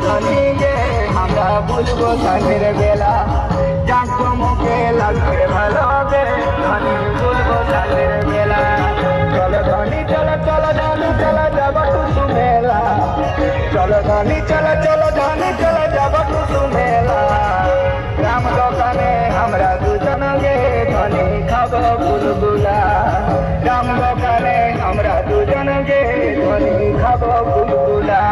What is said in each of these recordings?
ধনী গে আমরা বুঝবো সাথের বেলা জাঁকজমকে লাগবে ভালো গে ধনী বুঝবো সাথের বেলা চলো ধনী চলো চলো ধনী চলো যাবো টুসু মেলা চলো ধনী চলো চলো ধনী চলো যাবো টুসু মেলা রাম দোকানে আমরা দুজন গে ধনী খাবো বুলবুলা রাম দোকানে আমরা দুজন গে ধনী খাবো বুলবুলা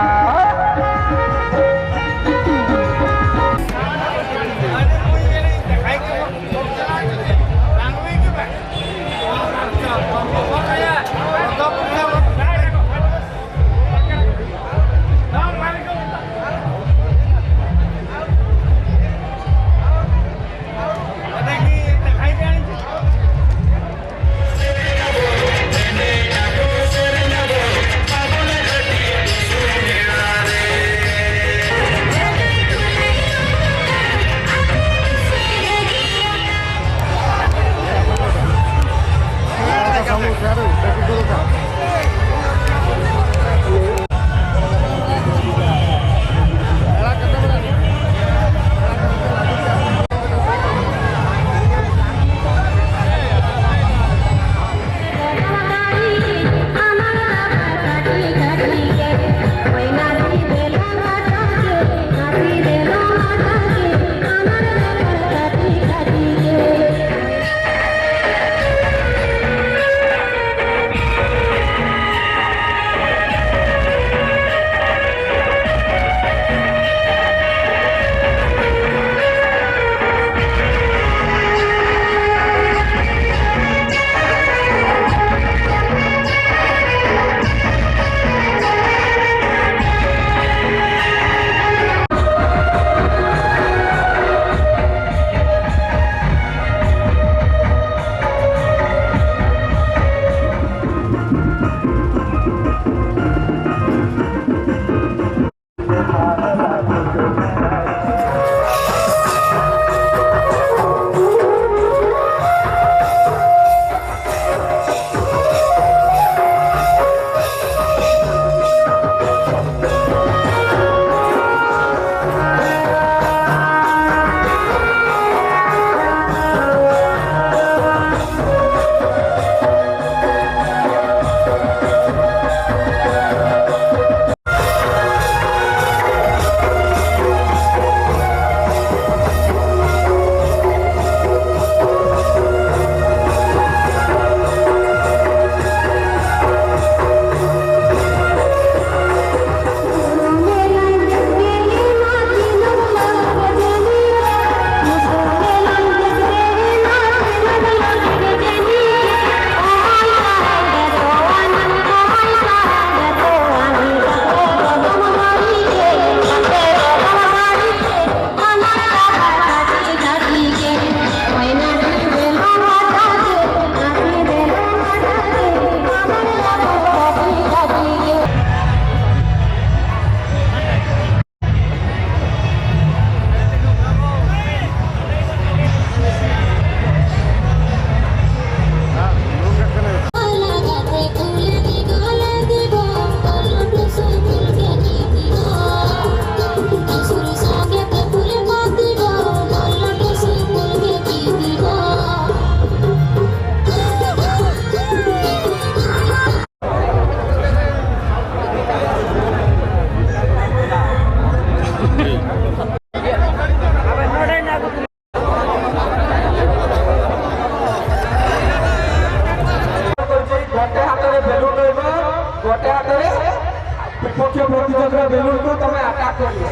विपक्ष प्रतिद्वंद्वी बेलून को तमे अटैक करियो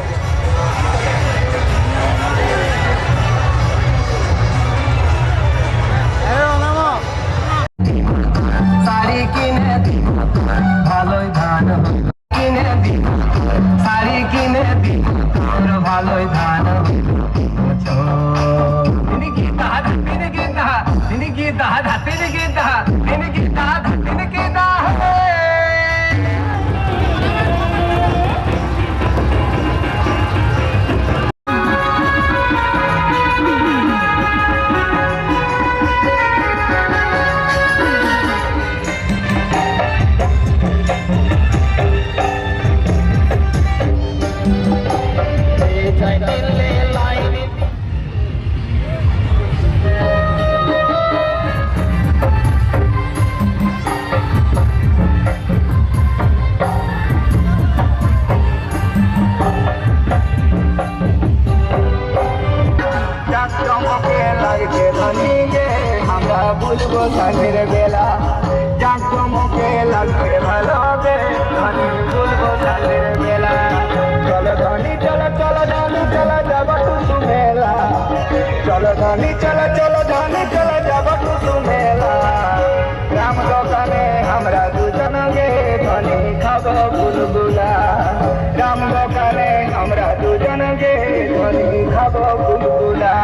सारी किने ভালোই ধান কিনে দিন সারি কিনে দিন তোর ভালোই ধান তিনি গীতা তিনি গীতা তিনি গীতা তিনি গীতা তিনি গীতা তিনি গীতা বলবো সাথের বেলা জাঁকজমকে লাগবে ভালো গে ধনী বলবো সাথের বেলা চলো ধনী চলো চলো ধনী চলো যাব টুসু মেলা চলো ধনী চলো চলো ধনী চলো যাব টুসু মেলা রাম দোকানে আমরা দুজন গে ধনী খাবো বুলবুলা রাম দোকানে আমরা দুজন গে ধনী খাবো বুলবুলা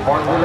Con